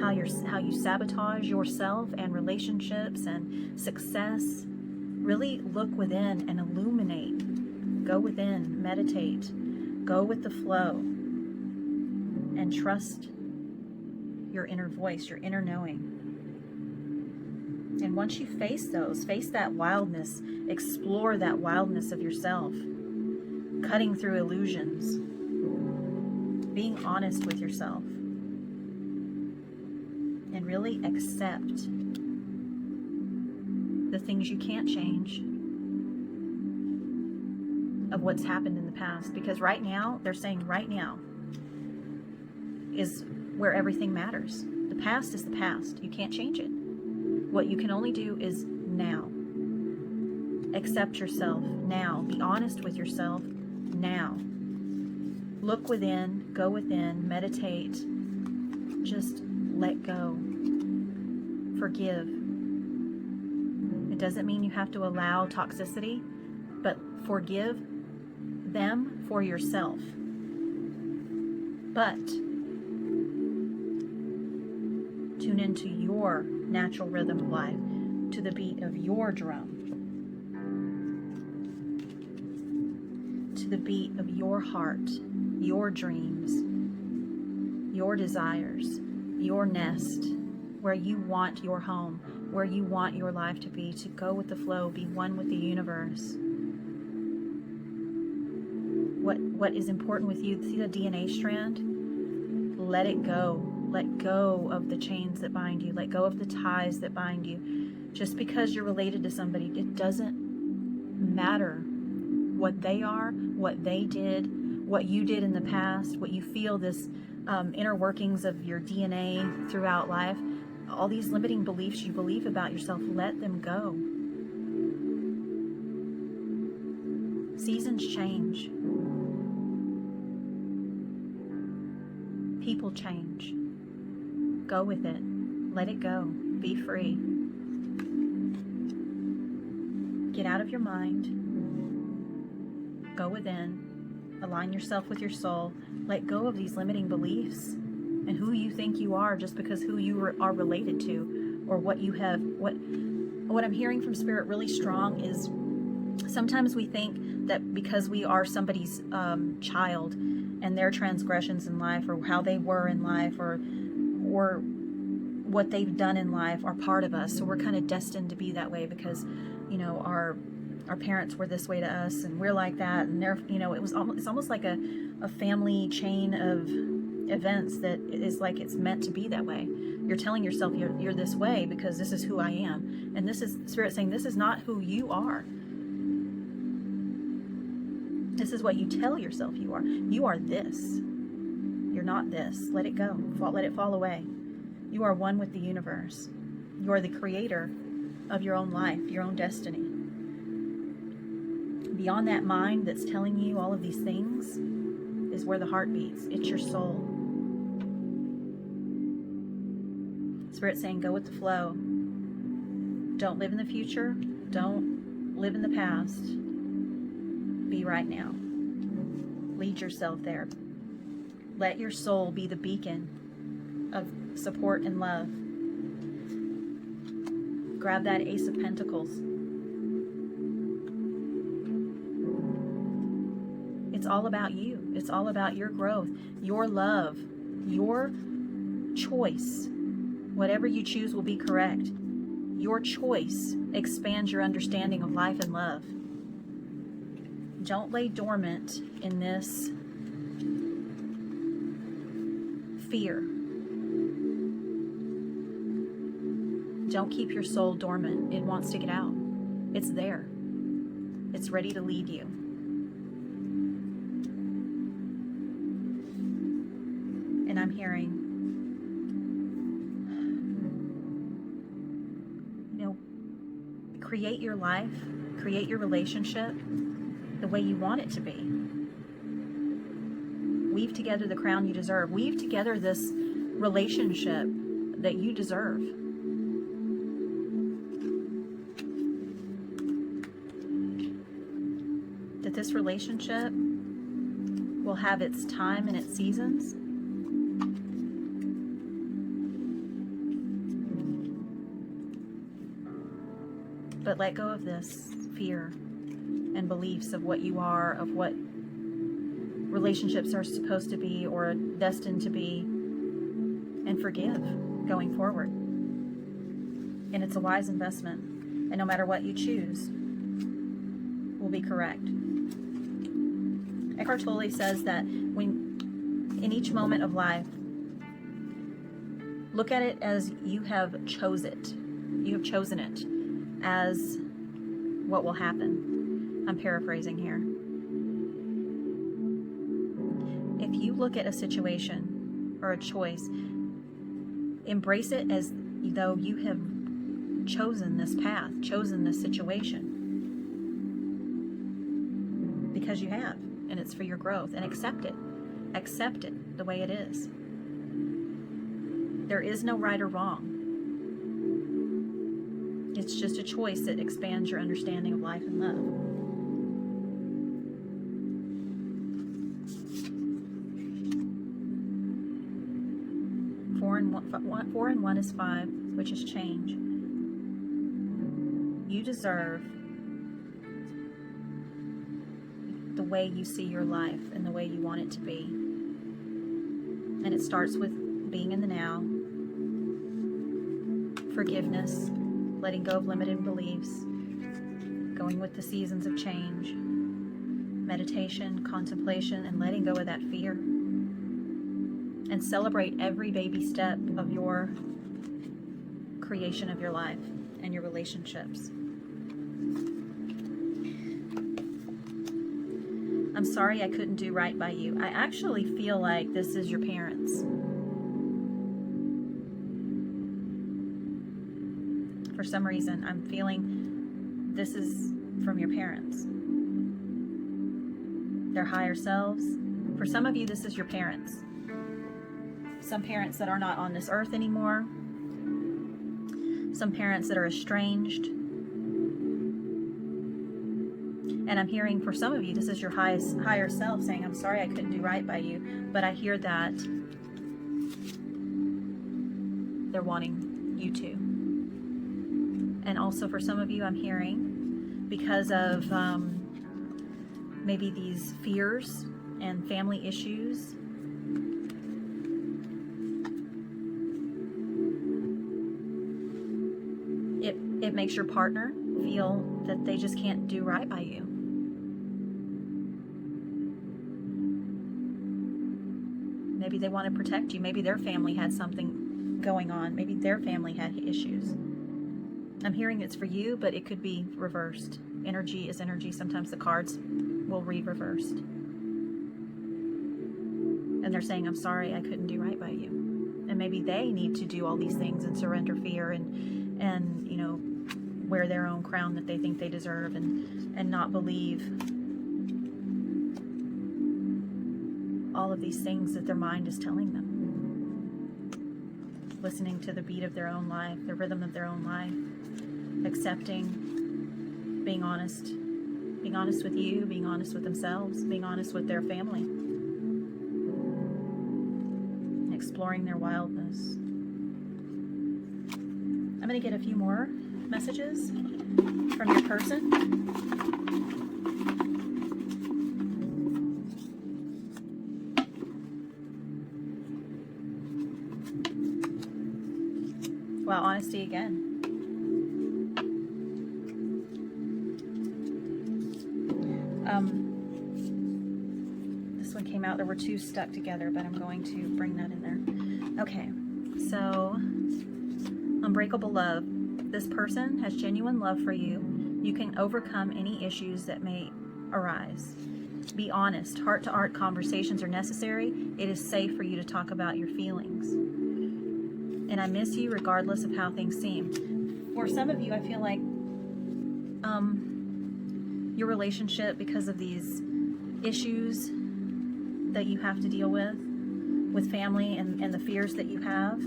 A: how you sabotage yourself and relationships and success. Really look within and illuminate. Go within, meditate, go with the flow, and trust your inner voice, your inner knowing. And once you face that wildness, explore that wildness of yourself, cutting through illusions, being honest with yourself, and really accept the things you can't change of what's happened in the past. Because right now, they're saying right now is where everything matters. The past is the past. You can't change it. What you can only do is now. Accept yourself now. Be honest with yourself now. Look within, go within, meditate. Just let go. Forgive. It doesn't mean you have to allow toxicity, but forgive them for yourself. But tune into your natural rhythm of life, to the beat of your drum, to the beat of your heart, your dreams, your desires, your nest, where you want your home, where you want your life to be, to go with the flow, be one with the universe. What is important with you, see the DNA strand? Let it go. Let go of the chains that bind you. Let go of the ties that bind you. Just because you're related to somebody, it doesn't matter what they are, what they did, what you did in the past, what you feel, this inner workings of your DNA throughout life. All these limiting beliefs you believe about yourself, let them go. Seasons change. People change. Go with it. Let it go. Be free. Get out of your mind. Go within. Align yourself with your soul. Let go of these limiting beliefs and who you think you are just because who you are related to, or what you have. What I'm hearing from Spirit really strong is sometimes we think that because we are somebody's child, and their transgressions in life, or how they were in life, or what they've done in life, are part of us. So we're kind of destined to be that way because, you know, our parents were this way to us, and we're like that, and they're, you know, it's almost like a family chain of events that is like it's meant to be that way. You're telling yourself you're this way because this is who I am, and this is Spirit saying this is not who you are. This is what you tell yourself you are. You are this. You're not this. Let it go. Let it fall away. You are one with the universe. You are the creator of your own life, your own destiny. Beyond that mind that's telling you all of these things is where the heart beats. It's your soul. Spirit saying, go with the flow. Don't live in the future. Don't live in the past. Be right now. Lead yourself there. Let your soul be the beacon of support and love. Grab that Ace of Pentacles. It's all about you. It's all about your growth, your love, your choice. Whatever you choose will be correct. Your choice expands your understanding of life and love. Don't lay dormant in this fear. Don't keep your soul dormant. It wants to get out. It's there. It's ready to lead you. And I'm hearing, you know, create your life, create your relationship the way you want it to be. Weave together the crown you deserve. Weave together this relationship that you deserve. That this relationship will have its time and its seasons. But let go of this fear and beliefs of what you are, of what relationships are supposed to be or destined to be, and forgive going forward. And it's a wise investment, and no matter what you choose will be correct. Eckhart Tolle says that when in each moment of life, look at it as you have chosen it. You have chosen it as what will happen. I'm paraphrasing here. If you look at a situation or a choice, embrace it as though you have chosen this path, chosen this situation. Because you have, and it's for your growth. And accept it. Accept it the way it is. There is no right or wrong. It's just a choice that expands your understanding of life and love. Four and one is 5, which is change. You deserve the way you see your life and the way you want it to be. And it starts with being in the now, forgiveness, letting go of limited beliefs, going with the seasons of change, meditation, contemplation, and letting go of that fear. And celebrate every baby step of your creation of your life and your relationships. I'm sorry I couldn't do right by you. I actually feel like this is your parents. For some reason, I'm feeling this is from your parents. Their higher selves. For some of you, this is your parents. Some parents that are not on this earth anymore. Some parents that are estranged. And I'm hearing for some of you, this is your higher self saying, I'm sorry I couldn't do right by you. But I hear that they're wanting you to. And also for some of you, I'm hearing because of maybe these fears and family issues. It makes your partner feel that they just can't do right by you. Maybe they want to protect you. Maybe their family had something going on. Maybe their family had issues. I'm hearing it's for you, but it could be reversed. Energy is energy. Sometimes the cards will read reversed. And they're saying, I'm sorry, I couldn't do right by you. And maybe they need to do all these things and surrender fear and you know, wear their own crown that they think they deserve and not believe all of these things that their mind is telling them. Listening to the beat of their own life, the rhythm of their own life, accepting, being honest with you, being honest with themselves, being honest with their family, and exploring their wildness. I'm going to get a few more messages from your person. Wow, honesty again. This one came out. There were two stuck together, but I'm going to bring that in there. Okay, so unbreakable love. This person has genuine love for you. You can overcome any issues that may arise. Be honest. Heart-to-heart conversations are necessary. It is safe for you to talk about your feelings. And I miss you regardless of how things seem. For some of you, I feel like your relationship, because of these issues that you have to deal with family and the fears that you have,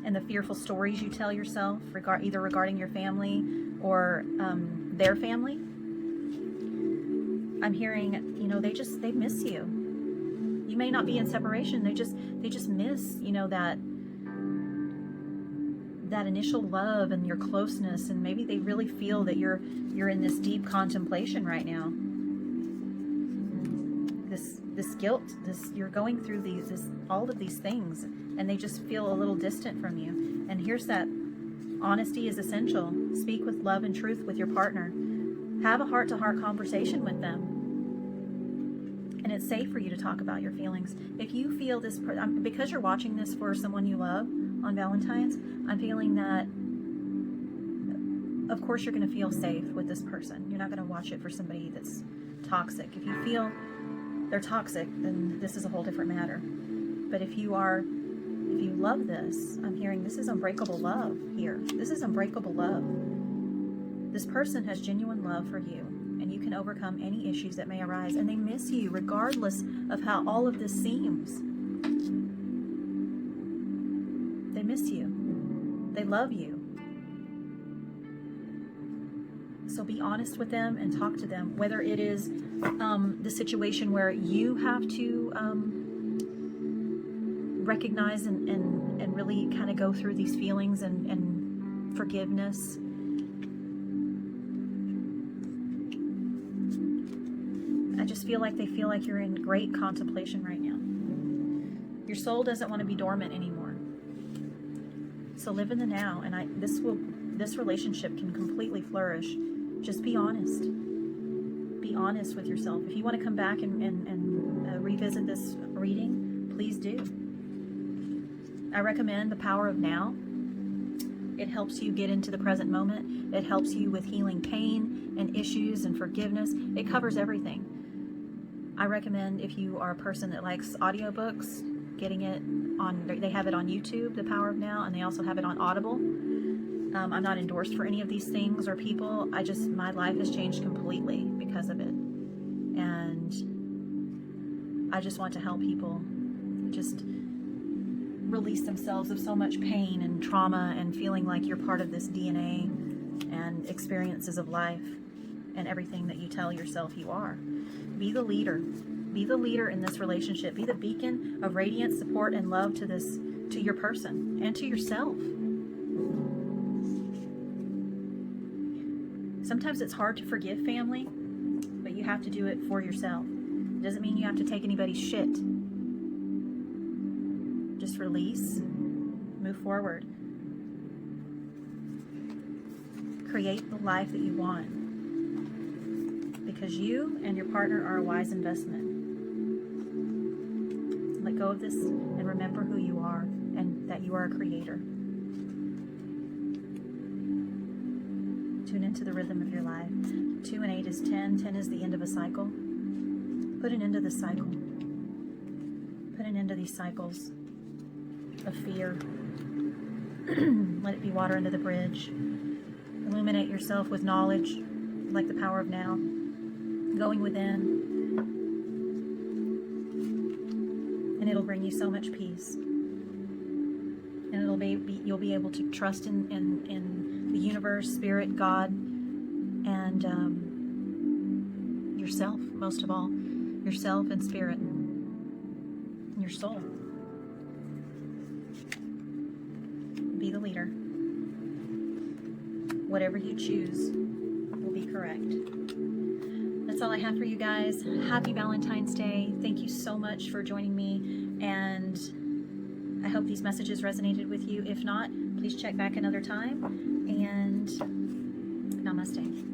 A: and the fearful stories you tell yourself, either regarding your family or their family, I'm hearing, you know, they miss you. You may not be in separation. They just miss, you know, that initial love and your closeness, and maybe they really feel that you're in this deep contemplation right now. This guilt, you're going through all of these things, and they just feel a little distant from you. And here's that honesty is essential. Speak with love and truth with your partner. Have a heart-to-heart conversation with them. And it's safe for you to talk about your feelings. If you feel this, because you're watching this for someone you love on Valentine's, I'm feeling that, of course, you're going to feel safe with this person. You're not going to watch it for somebody that's toxic. If you feel they're toxic, then this is a whole different matter. But if you love this, I'm hearing this is unbreakable love here. This is unbreakable love. This person has genuine love for you, and you can overcome any issues that may arise. And they miss you regardless of how all of this seems. They miss you. They love you. So be honest with them and talk to them, whether it is the situation where you have to recognize and really kind of go through these feelings and forgiveness. I just feel like they feel like you're in great contemplation right now. Your soul doesn't want to be dormant anymore. So live in the now, and this relationship can completely flourish. Just be honest. Be honest with yourself. If you want to come back and revisit this reading, please do. I recommend The Power of Now. It helps you get into the present moment. It helps you with healing pain and issues and forgiveness. It covers everything. I recommend, if you are a person that likes audiobooks, getting it on, they have it on YouTube, The Power of Now, and they also have it on Audible. I'm not endorsed for any of these things or people. My life has changed completely because of it. And I just want to help people just release themselves of so much pain and trauma and feeling like you're part of this DNA and experiences of life and everything that you tell yourself you are. Be the leader. Be the leader in this relationship. Be the beacon of radiant support and love to your person and to yourself. Sometimes it's hard to forgive family, but you have to do it for yourself. It doesn't mean you have to take anybody's shit. Just release, move forward. Create the life that you want, because you and your partner are a wise investment. Let go of this and remember who you are and that you are a creator. Tune into the rhythm of your life. 2 and 8 is 10. 10 is the end of a cycle. Put an end to the cycle. Put an end to these cycles of fear. Let it be water under the bridge. Illuminate yourself with knowledge, like the power of now. Going within. And it'll bring you so much peace. And you'll be able to trust in the universe, spirit, God, and yourself, most of all. Yourself and spirit. And your soul. Be the leader. Whatever you choose will be correct. That's all I have for you guys. Happy Valentine's Day. Thank you so much for joining me, and I hope these messages resonated with you. If not, please check back another time, and namaste.